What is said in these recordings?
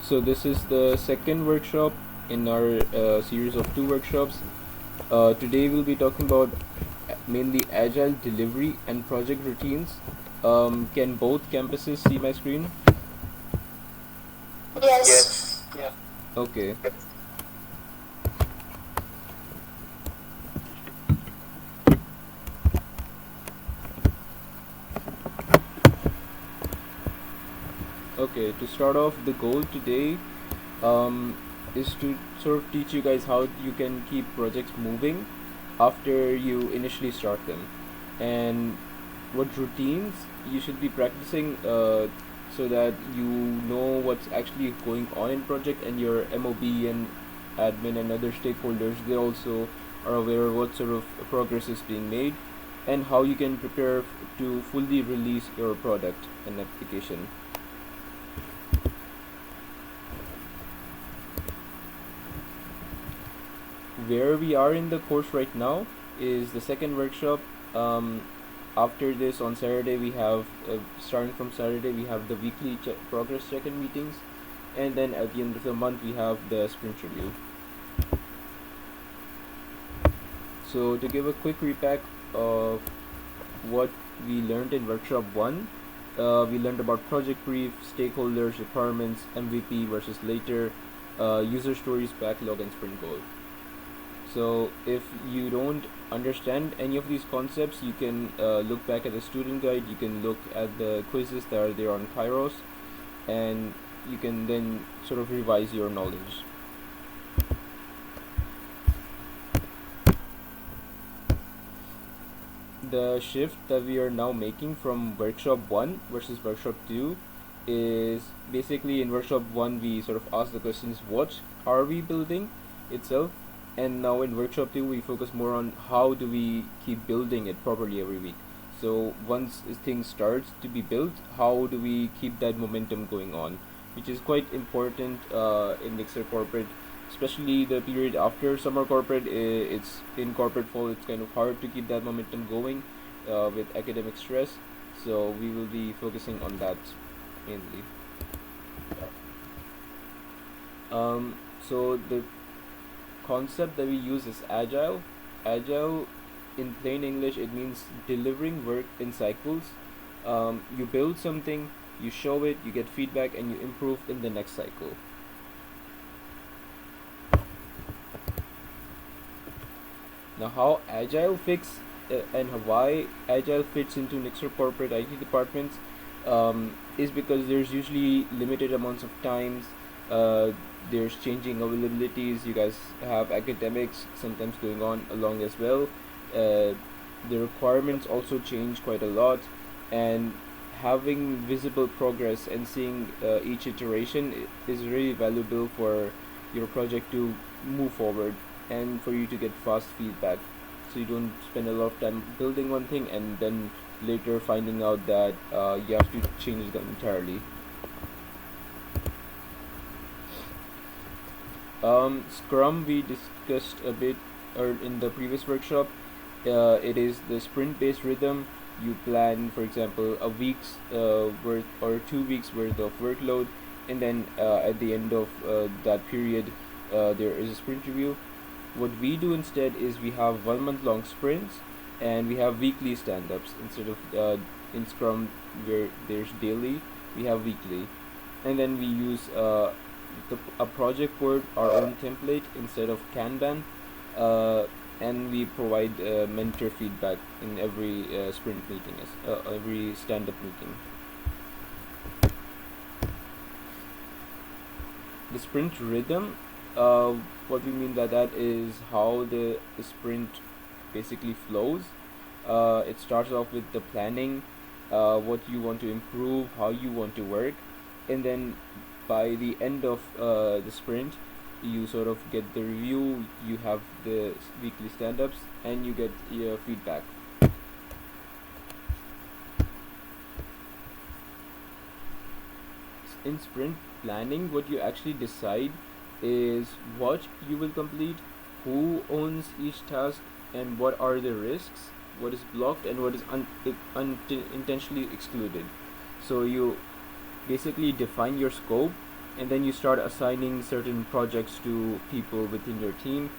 So this is the second workshop in our series of two workshops. Today we'll be talking about mainly agile delivery and project routines. Can both campuses see my screen? Yes. Okay. Okay, to start off, the goal today um, is to sort of teach you guys how you can keep projects moving after you initially start them, and what routines you should be practicing so that you know what's actually going on in project, and your MOB and admin and other stakeholders, they also are aware of what sort of progress is being made and how you can prepare to fully release your product and application. Where we are in the course right now is the second workshop. After this, on Saturday, we have starting from Saturday, we have the weekly progress check-in meetings, and then at the end of the month we have the sprint review. So to give a quick recap of what we learned in workshop 1, we learned about project brief, stakeholders, requirements, MVP versus later, user stories, backlog, and sprint goal. So if you don't understand any of these concepts, you can look back at the student guide, you can look at the quizzes that are there on Kairos, and you can then sort of revise your knowledge. The shift that we are now making from workshop 1 versus workshop 2 is basically in workshop 1 we sort of ask the questions, what are we building itself, and now in workshop 2 we focus more on how do we keep building it properly every week. So once things starts to be built, how do we keep that momentum going on, which is quite important in Nixor corporate, especially the period after summer corporate. It's in corporate fall, it's kind of hard to keep that momentum going with academic stress, so we will be focusing on that mainly. So the concept that we use is agile. Agile, in plain English, it means delivering work in cycles. You build something, you show it, you get feedback, and you improve in the next cycle. Now, how agile fits and why agile fits into Nixor corporate IT departments is because there's usually limited amounts of times. There's changing availabilities. You guys have academics sometimes going on along as well. The requirements also change quite a lot, and having visible progress and seeing each iteration is really valuable for your project to move forward and for you to get fast feedback, so you don't spend a lot of time building one thing and then later finding out that you have to change them entirely. Scrum we discussed a bit in the previous workshop. It is the sprint based rhythm. You plan, for example, a week's worth or 2 weeks worth of workload, and then at the end of that period there is a sprint review. What we do instead is we have 1 month long sprints, and we have weekly stand ups instead of in Scrum where there's daily, we have weekly, and then we use a project board, our own template instead of Kanban, uh, and we provide mentor feedback in every sprint meeting, every stand up meeting. The sprint rhythm, what we mean by that is how the sprint basically flows. It starts off with the planning, what you want to improve, how you want to work, and then by the end of the sprint, you sort of get the review, you have the weekly stand ups, and you get your feedback. In sprint planning, what you actually decide is what you will complete, who owns each task, and what are the risks, what is blocked, and what is intentionally excluded. So you basically define your scope, and then you start assigning certain projects to people within your team,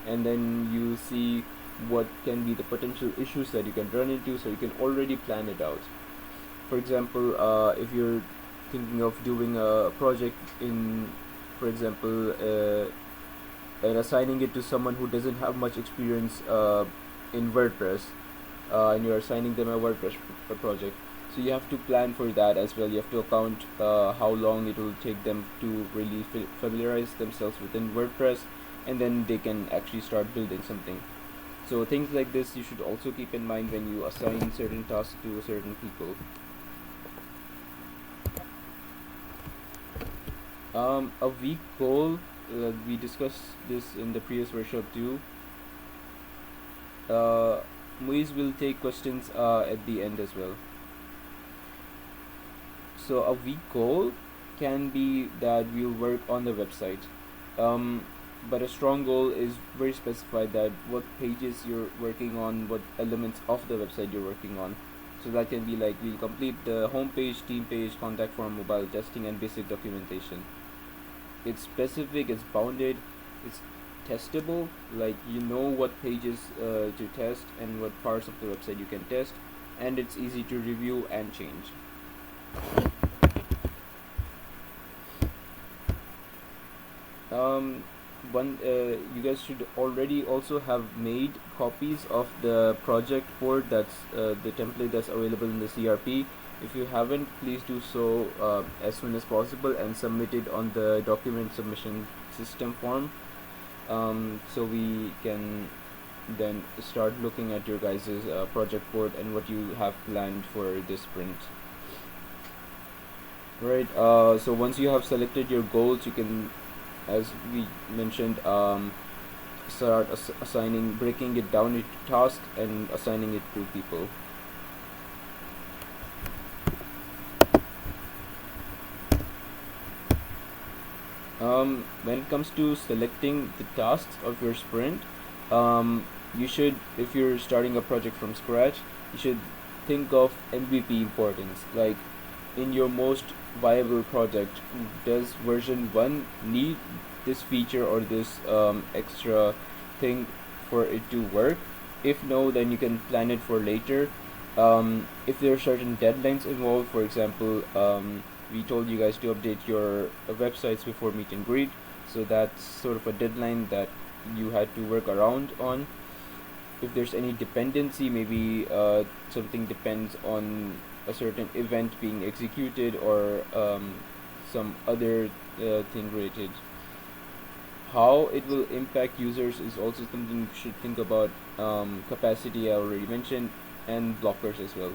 and then you see what can be the potential issues that you can run into, so you can already plan it out. For example, if you're thinking of doing a project in, for example, and assigning it to someone who doesn't have much experience in WordPress, and you're assigning them a WordPress project, so you have to plan for that as well. You have to account how long it will take them to really familiarize themselves within WordPress, and then they can actually start building something. So things like this you should also keep in mind when you assign certain tasks to certain people. A week goal, we discussed this in the previous workshop too. Muiz will take questions at the end as well. So a week goal can be that we'll work on the website, but a strong goal is very specified, that what pages you're working on, what elements of the website you're working on. So that can be like, we'll complete the home page, team page, contact form, mobile testing, and basic documentation. It's specific, it's bounded, it's testable, like you know what pages to test and what parts of the website you can test, and it's easy to review and change. You guys should already also have made copies of the project board, that's the template that's available in the CRP. If you haven't, please do so as soon as possible and submit it on the document submission system form, so we can then start looking at your guys' project board and what you have planned for this sprint. Right, so once you have selected your goals, you can, as we mentioned, start assigning, breaking it down into tasks and assigning it to people. When it comes to selecting the tasks of your sprint, you should, if you're starting a project from scratch, you should think of MVP importance. Like, in your most viable project, does version 1 need this feature or this extra thing for it to work? If no, then you can plan it for later. If there are certain deadlines involved, for example, we told you guys to update your websites before meet and greet, so that's sort of a deadline that you had to work around on. If there's any dependency, maybe something depends on a certain event being executed, or some other thing related. How it will impact users is also something you should think about. Capacity I already mentioned, and blockers as well.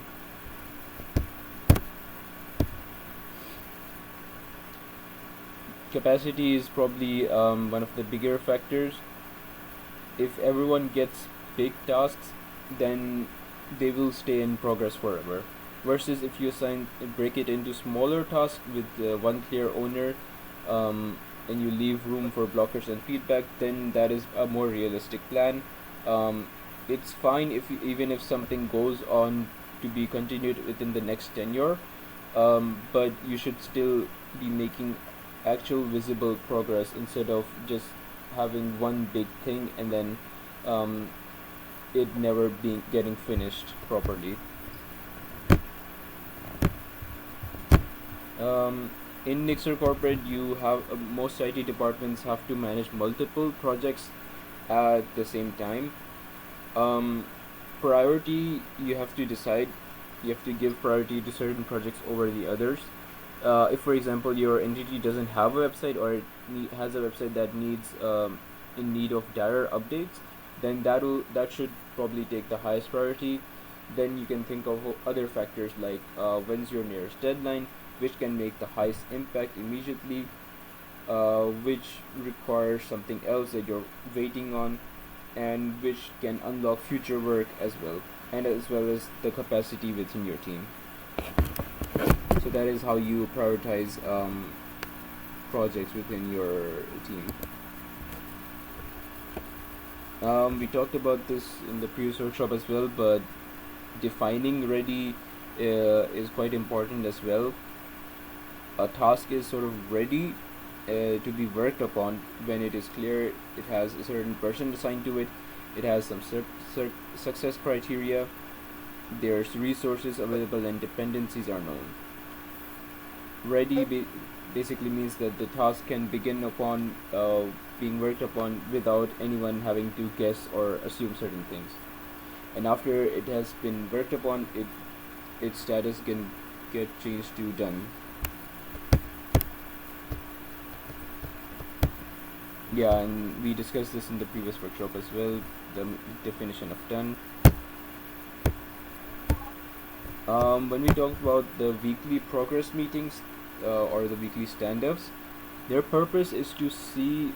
Capacity is probably one of the bigger factors. If everyone gets big tasks, then they will stay in progress forever. Versus if you break it into smaller tasks with one clear owner, and you leave room for blockers and feedback, then that is a more realistic plan. It's fine if even if something goes on to be continued within the next tenure, but you should still be making actual visible progress instead of just having one big thing and then it never being getting finished properly. In Nixor Corporate, you have most IT departments have to manage multiple projects at the same time. Priority, you have to decide. You have to give priority to certain projects over the others. If, for example, your entity doesn't have a website, or it has a website that needs in need of dire updates, then that should probably take the highest priority. Then you can think of other factors like when's your nearest deadline, which can make the highest impact immediately, which requires something else that you're waiting on, and which can unlock future work as well, and as well as the capacity within your team. So that is how you prioritize projects within your team. We talked about this in the previous workshop as well, but defining ready is quite important as well. A task is sort of ready to be worked upon. When it is clear, it has a certain person assigned to it, it has some success criteria, there's resources available, and dependencies are known. Ready basically means that the task can begin upon being worked upon without anyone having to guess or assume certain things. And after it has been worked upon, its status can get changed to done. Yeah, and we discussed this in the previous workshop as well, the definition of done. When we talked about the weekly progress meetings or the weekly stand-ups, their purpose is to see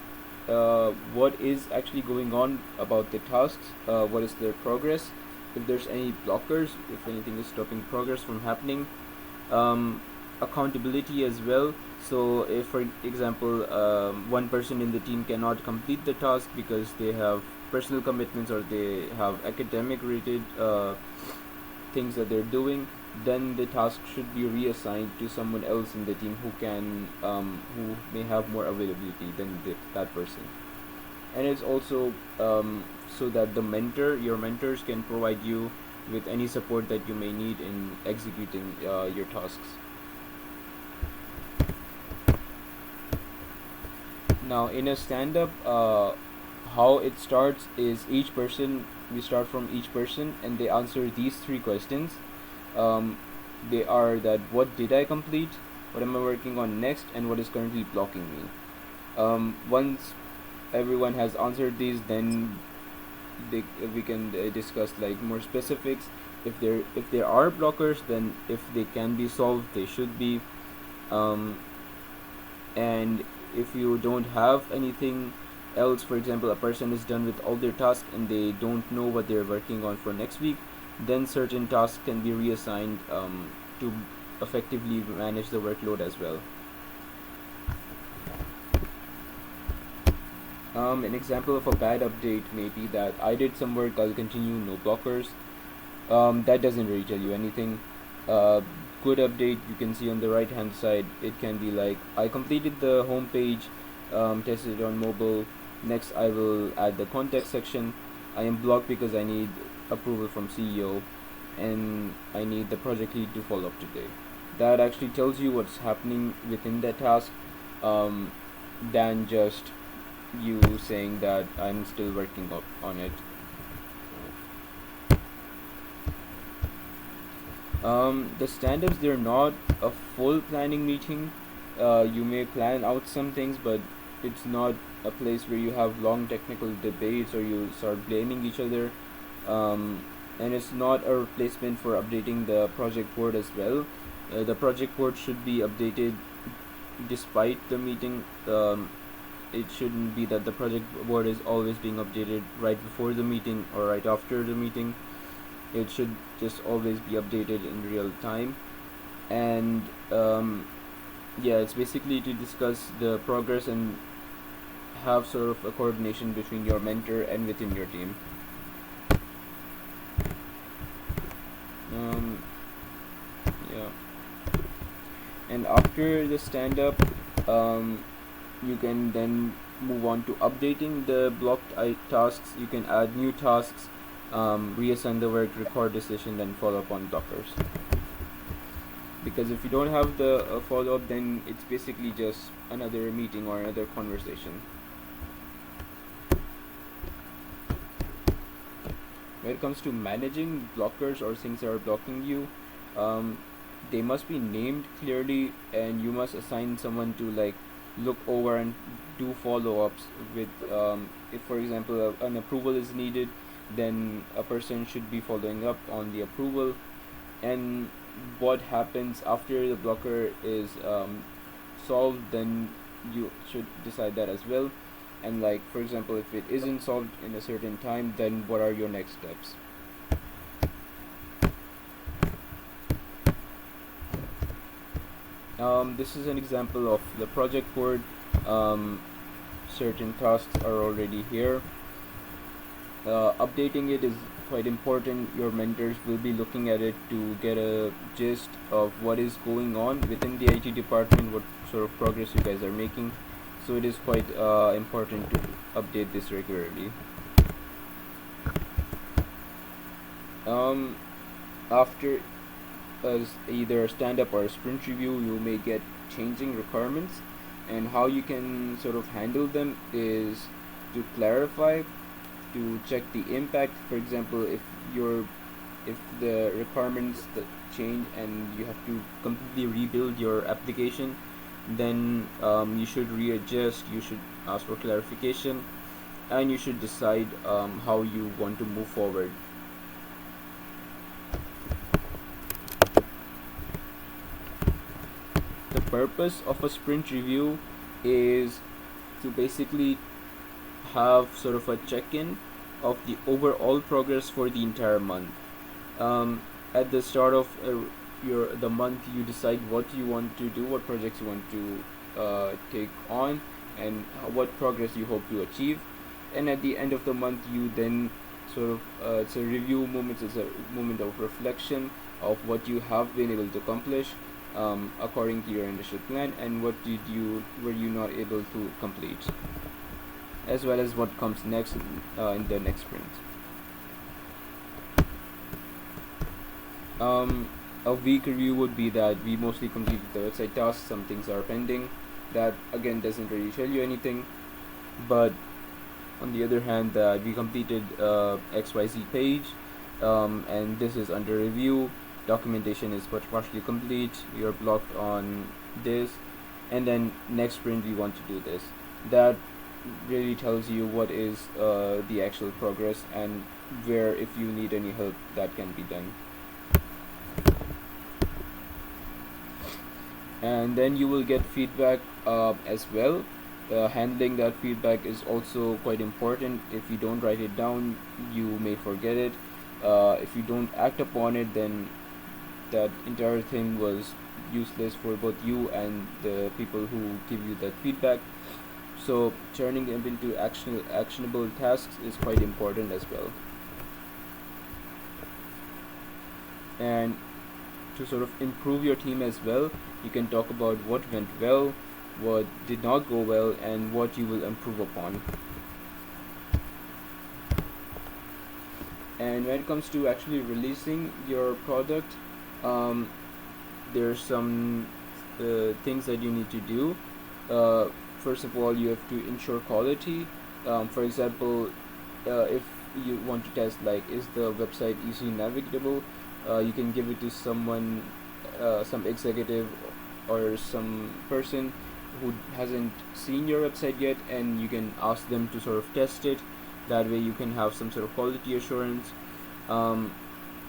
what is actually going on about the tasks, what is their progress, if there's any blockers, if anything is stopping progress from happening, accountability as well. So if, for example, one person in the team cannot complete the task because they have personal commitments or they have academic related things that they're doing, then the task should be reassigned to someone else in the team who may have more availability than that person. And it's also so that your mentors can provide you with any support that you may need in executing your tasks. Now, in a stand-up, how it starts is we start from each person and they answer these three questions. They are that what did I complete, what am I working on next, and what is currently blocking me. Once everyone has answered these, then we can discuss like more specifics. If there are blockers, then if they can be solved, they should be. And if you don't have anything else, for example, a person is done with all their tasks and they don't know what they're working on for next week, then certain tasks can be reassigned to effectively manage the workload as well. An example of a bad update may be that I did some work, I'll continue, no blockers. That doesn't really tell you anything. Good update, you can see on the right hand side, it can be like, I completed the home page, tested it on mobile, next I will add the context section. I am blocked because I need approval from CEO and I need the project lead to follow up today. That actually tells you what's happening within that task, than just you saying that I'm still working on it. The stand-ups, they're not a full planning meeting. You may plan out some things, but it's not a place where you have long technical debates or you start blaming each other. And it's not a replacement for updating the project board as well. The project board should be updated despite the meeting. It shouldn't be that the project board is always being updated right before the meeting or right after the meeting. It should just always be updated in real time. And it's basically to discuss the progress and have sort of a coordination between your mentor and within your team. And after the stand-up, you can then move on to updating the blocked tasks. You can add new tasks, reassign the work, record the session, then follow up on blockers. Because if you don't have the follow-up, then it's basically just another meeting or another conversation. When it comes to managing blockers or things that are blocking you, they must be named clearly, and you must assign someone to like look over and do follow-ups with. If, for example, an approval is needed, then a person should be following up on the approval. And what happens after the blocker is solved, then you should decide that as well. And like, for example, if it isn't solved in a certain time, then what are your next steps? This is an example of the project board. Certain tasks are already here. Updating it is quite important. Your mentors will be looking at it to get a gist of what is going on within the IT department, what sort of progress you guys are making. So it is quite important to update this regularly. After either a stand-up or a sprint review, you may get changing requirements, and how you can sort of handle them is to clarify, to check the impact. For example, if the requirements that change and you have to completely rebuild your application, then you should readjust, you should ask for clarification, and you should decide how you want to move forward. The purpose of a sprint review is to basically have sort of a check-in of the overall progress for the entire month. At the start of the month, you decide what you want to do, what projects you want to take on, and what progress you hope to achieve. And at the end of the month, you then sort of it's a review moment, it's a moment of reflection of what you have been able to accomplish according to your initial plan, and what were you not able to complete, as well as what comes next in the next sprint. A week review would be that we mostly completed the website tasks, some things are pending. That again doesn't really tell you anything, but on the other hand, that we completed XYZ page, and this is under review. Documentation is partially complete. We are blocked on this, and then next sprint we want to do this. That really tells you what is the actual progress, and where, if you need any help, that can be done. And then you will get feedback as well. Handling that feedback is also quite important. If you don't write it down, you may forget it. If you don't act upon it, then that entire thing was useless for both you and the people who give you that feedback. So turning them into actionable tasks is quite important as well. And to sort of improve your team as well, you can talk about what went well, what did not go well, and what you will improve upon. And when it comes to actually releasing your product, there's some things that you need to do. First of all, you have to ensure quality. For example, if you want to test, like, is the website easily navigable, you can give it to someone, some executive or some person who hasn't seen your website yet, and you can ask them to sort of test it. That way you can have some sort of quality assurance.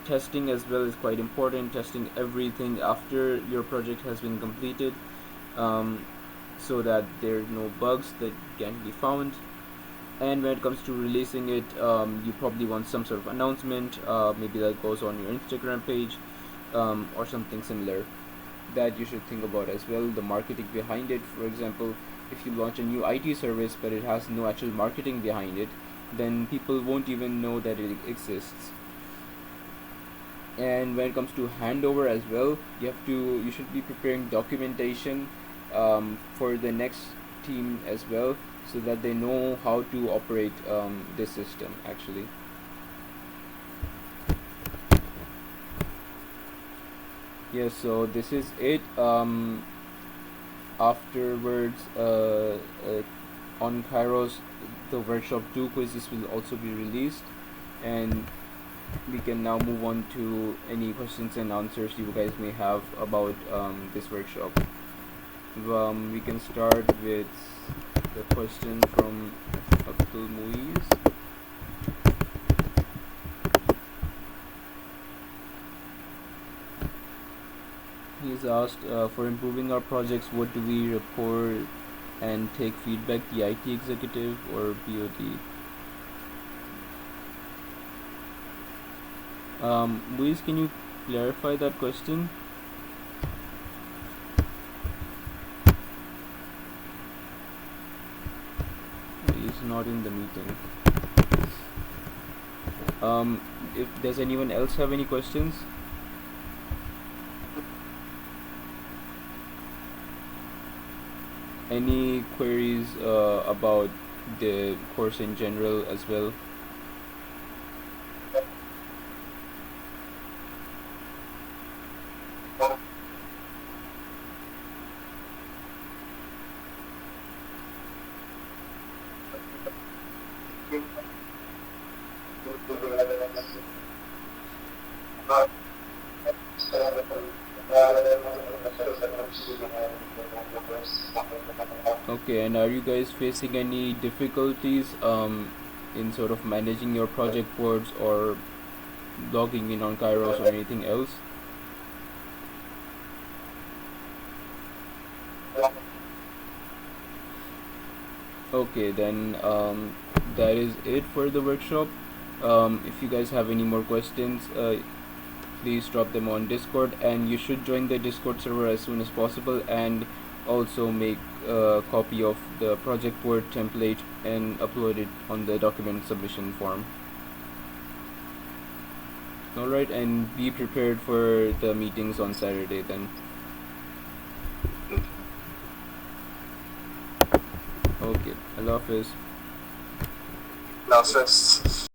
Testing as well is quite important, testing everything after your project has been completed, so that there are no bugs that can be found. And when it comes to releasing it, you probably want some sort of announcement, maybe that goes on your Instagram page, or something similar that you should think about as well. The marketing behind it, for example, if you launch a new IT service but it has no actual marketing behind it, then people won't even know that it exists. And when it comes to handover as well, you should be preparing documentation for the next team as well, so that they know how to operate this system actually. Yes, so this is it. Afterwards, on Kairos, the workshop 2 quizzes will also be released, and we can now move on to any questions and answers you guys may have about this workshop. We can start with the question from Abdul Muiz. He's asked, for improving our projects, what do we report and take feedback, the IT executive or BOD? Muiz, can you clarify that question? He's not in the meeting. If does anyone else have any questions? Any queries about the course in general as well? Okay, and are you guys facing any difficulties in sort of managing your project boards or logging in on Kairos or anything else? Okay, then that is it for the workshop. If you guys have any more questions, please drop them on Discord, and you should join the Discord server as soon as possible, and also make a copy of the project board template and upload it on the document submission form. Alright, and be prepared for the meetings on Saturday then. Okay, Allah Hafiz. Now,